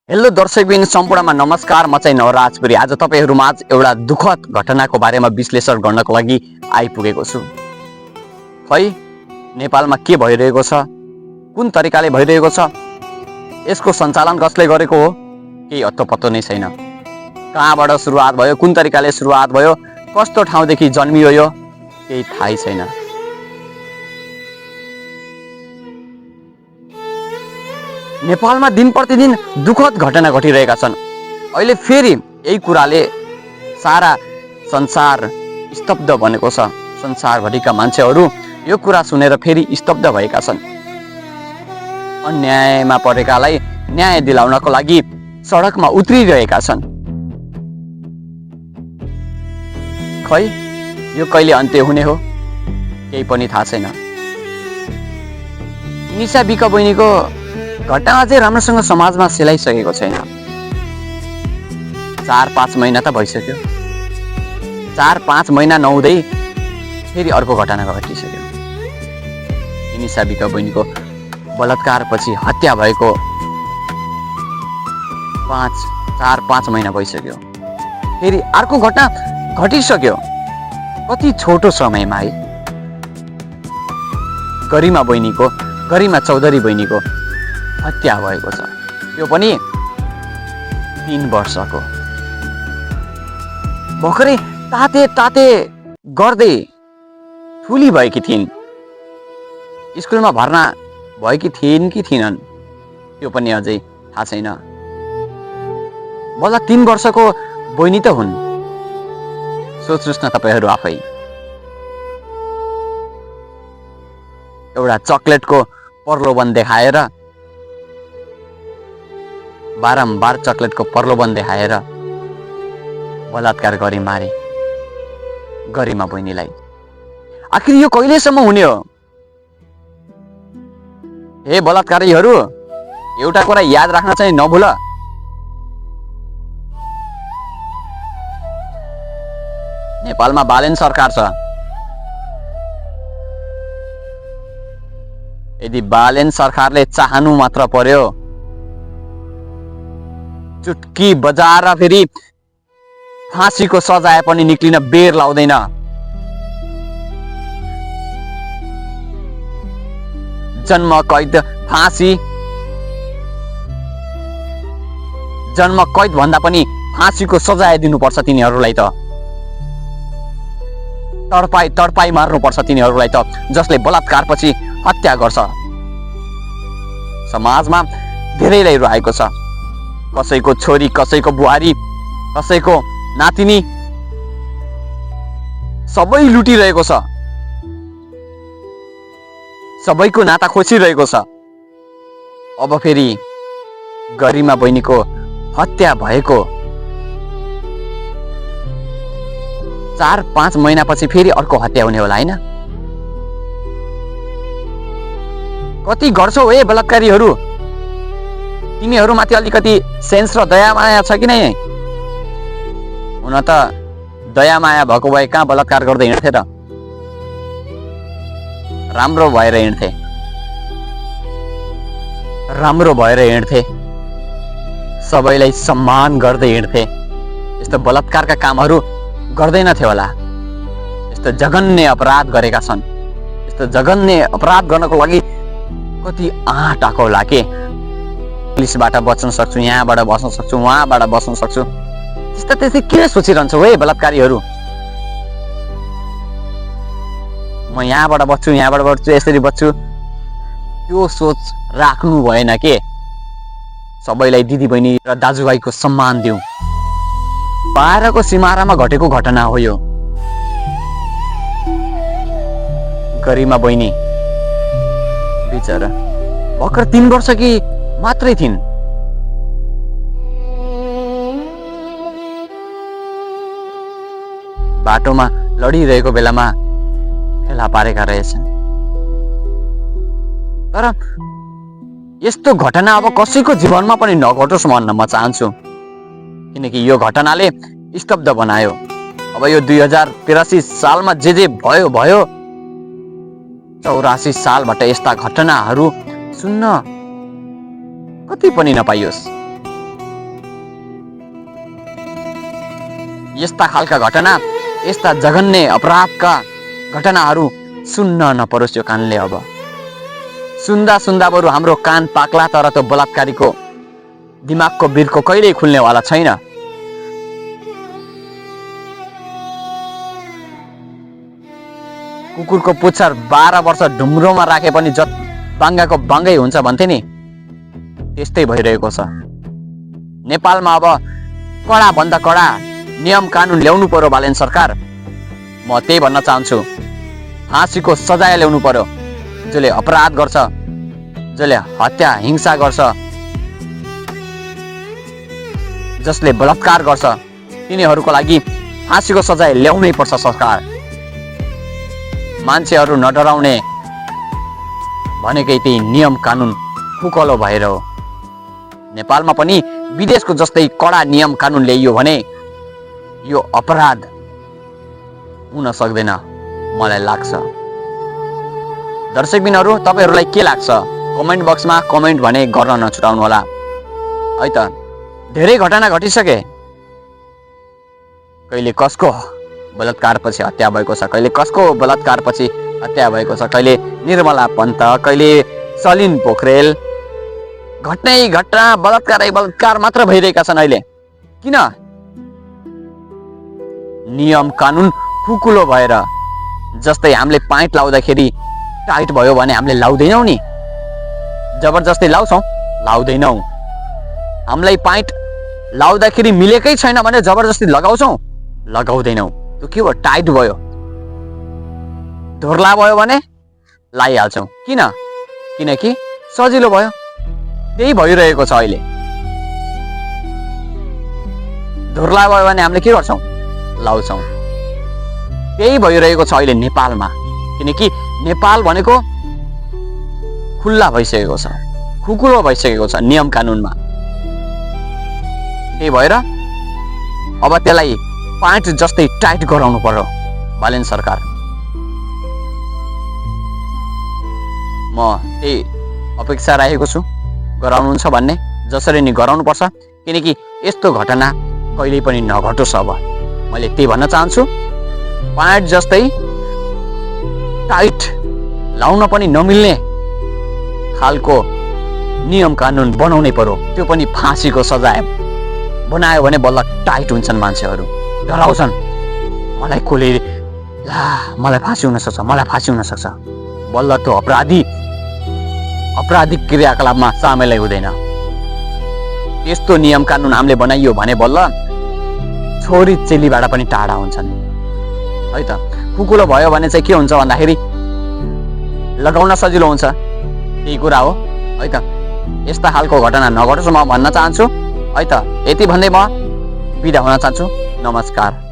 Hello दर्शकबिन सम्पूर्णमा नमस्कार। म चाहिँ नवराजपुरी। आज तपाईहरुमाझ एउटा दुःखद घटनाको बारेमा विश्लेषण गर्नको लागि आइपुगेको छु। खै नेपालमा के भइरहेको छ, कुन तरिकाले भइरहेको छ, यसको सञ्चालन कसले गरेको हो, केही अत्तो-पत्तो नै छैन। कहाँबाट सुरुवात भयो, कुन तरिकाले सुरुवात भयो, कस्तो ठाउँदेखि जन्मियो यो, केही थाहै छैन। नेपालमा दिन प्रतिदिन दुःखद घटना घटिरहेका छन्। अहिले फेरि यही कुराले सारा संसार स्तब्ध बनेको छ। संसारभरिका मान्छेहरू यो कुरा सुनेर फेरि स्तब्ध भएका छन्। अन्यायमा परेकालाई न्याय दिलाउनको लागि सडकमा उत्रिरहेका छन्। खै यो कहिले अन्त्य हुने हो, केही पनि थाहा छैन। निशा बिका बहिनीको घटना अझै राम्रोसँग समाजमा सेलाइसकेको छैन। 4-5 महिना त भइसक्यो। 4-5 महिना नहुँदै फेरि अर्को घटना घटिसक्यो। निशा बिका बहिनीको बलात्कारपछि हत्या भएको 4-5 महिना भइसक्यो। फेरि अर्को घटना घटिसक्यो। कति छोटो समयमा है। गरिमा चौधरी बहिनीको हत्या भएको छ। यो पनि 3 वर्षको। भर्खरै ताते गर्दै ठुली भएकी थिइन्। स्कुलमा भर्ना भएकी थिइन् कि थिएनन् त्यो पनि अझै थाहा छैन। बल्ल 3 वर्षको बहिनी त हुन्। सोच्नुस् न तपाईहरु आफै। एउटा चकलेटको प्रलोभन देखाएर, बारम्बार चकलेटको प्रलोभन देखाएर बलात्कार गरी मारे गरिमा बहिनीलाई। आखिर यो कहिलेसम्म हुने हो? हे बलात्कारीहरू, एउटा कुरा याद राख्न चाहिँ नभुल। नेपालमा बालेन सरकार छ। यदि बालेन सरकारले चाहनु मात्र पर्यो, चुटकी बजाएर फेरि फाँसीको सजाय पनि निक्लिन बेर लाउँदैन। जन्म कैद फाँसी, जन्म कैद भन्दा पनि फाँसीको सजाय दिनुपर्छ तिनीहरूलाई त। तडपाई मार्नुपर्छ तिनीहरूलाई त, जसले बलात्कारपछि हत्या गर्छ। समाजमा धेरैलाई रुवाएको छ। कसैको छोरी, कसैको बुहारी, कसैको नातिनी, सबै लुटिरहेको छ। सबैको नाता खोसिरहेको छ। अब फेरि गरिमा बहिनीको हत्या भएको 4-5 महिनापछि फेरि अर्को हत्या हुने होला, हैन? कति गर्छौ हे बलात्कारीहरू? तिमीहरूमाथि अलिकति सेन्स र दया माया छ कि नै? हुन त दया माया भएको भए कहाँ बलात्कार गर्दै हिँड्थे त? राम्रो भएर हिँड्थे, सबैलाई सम्मान गर्दै हिँड्थे। यस्तो बलात्कारका कामहरू गर्दैनथे होला। यस्तो जघन्य अपराध गरेका छन्। यस्तो जघन्य अपराध गर्नको लागि कति आँट आएको होला के? पुलिसबाट बच्न सक्छु, यहाँबाट बस्न सक्छु, उहाँबाट बस्न सक्छु, त्यस्तै किन सोचिरहन्छौ हे बलात्कारीहरू? म यहाँबाट बच्छु, यसरी बच्छु, त्यो सोच राख्नु भएन के? सबैलाई दिदी बहिनी र दाजुभाइको सम्मान दिउँ। बाहिरको सिमारामा घटेको घटना हो यो। गरिमा बहिनी बिचरा भर्खर 3 वर्ष कि मात्रै थिइन्। बाटोमा लडिरहेको बेलामा फेला पारेका रहेछन्। तर यस्तो घटना अब कसैको जीवनमा पनि नघटोस् भन्न म चाहन्छु। किनकि यो घटनाले स्तब्ध बनायो। अब यो 2083 सालमा जे भयो, 84 सालबाट यस्ता घटनाहरू सुन्न कति पनि नपाइयोस्। यस्ता खालका घटना, यस्ता जघन्य अपराधका घटनाहरू सुन्न नपरोस् यो कानले। अब सुन्दा सुन्दा बरु हाम्रो कान पाक्ला, तर त्यो बलात्कारीको दिमागको बिर्को कहिल्यै खुल्नेवाला छैन। कुकुरको पुच्छर 12 वर्ष ढुङ्ग्रोमा राखे पनि बाङ्गाको बाङ्गै हुन्छ भन्थे नि, त्यस्तै भइरहेको छ। नेपालमा अब कडा भन्दा कडा नियम कानुन ल्याउनु पर्यो बालेन सरकार। म त्यही भन्न चाहन्छु, फाँसीको सजाय ल्याउनु पर्यो। जसले अपराध गर्छ, जसले हत्या हिंसा गर्छ, जसले बलात्कार गर्छ, तिनीहरूको लागि फाँसीको सजाय ल्याउनै पर्छ सरकार। मान्छेहरू नडराउने भनेकै त्यही नियम कानुन खुकलो भएर हो। नेपालमा पनि विदेशको जस्तै कडा नियम कानुन ल्याइयो भने यो अपराध हुन सक्दैन मलाई लाग्छ। दर्शकबिनहरू, तपाईहरूलाई के लाग्छ कमेन्ट बक्समा कमेन्ट भने गर्न नछुटाउनु होला है त। धेरै घटना घटिसके, कहिले कसको बलात्कारपछि हत्या भएको छ, कहिले कसको बलात्कारपछि हत्या भएको छ, कहिले निर्मला पन्त, कहिले सलिन पोखरेल। घटना बलात्कार मात्र भइरहेका छन् अहिले। किन? नियम कानुन खुकुलो भएर। जस्तै हामीले पाइट लाउँदाखेरि टाइट भयो भने हामीले लाउँदैनौँ नि, जबरजस्ती लाउँछौँ, लाउँदैनौँ। हामीलाई पाइट लाउँदाखेरि मिलेकै छैन भने जबरजस्ती लगाउँछौँ, लगाउँदैनौँ। त्यो के भयो? टाइट भयो। धोर्ला भयो भने लाइहाल्छौँ। किन? किनकि सजिलो भयो। त्यही भइरहेको छ अहिले। धोर्ला भयो भने हामीले के गर्छौँ? लाउँछौँ। त्यही भइरहेको छ अहिले नेपालमा। किनकि नेपाल भनेको खुल्ला भइसकेको छ, खुकुलो भइसकेको छ नियम कानुनमा। त्यही भएर अब त्यसलाई पाइट जस्तै टाइट गराउनु पर्यो बालेन सरकार। म त्यही अपेक्षा राखेको छु, गराउनुहुन्छ भन्ने। जसरी नि गराउनुपर्छ, किनकि यस्तो घटना कहिल्यै पनि नघटोस्। अब मैले त्यही भन्न चाहन्छु, पाइट जस्तै टाइट लाउन पनि नमिल्ने खालको नियम कानुन बनाउनै पर्यो। त्यो पनि फाँसीको सजाय बनायो भने बल्ल टाइट हुन्छन् मान्छेहरू, डराउँछन्। मलाई कसले मलाई फाँसी हुन सक्छ, मलाई फाँसी हुन सक्छ, बल्ल त्यो अपराधिक क्रियाकलापमा सामेलै हुँदैन। यस्तो नियम कानुन हामीले बनाइयो भने बल्ल छोरी चेलीबाट पनि टाढा हुन्छन् है त। खुकुलो भयो भने चाहिँ के हुन्छ भन्दाखेरि लगाउन सजिलो हुन्छ, त्यही कुरा हो है त। यस्ता खालको घटना नघटोस् म भन्न चाहन्छु है त। यति भन्दै म बिदा हुन चाहन्छु। नमस्कार।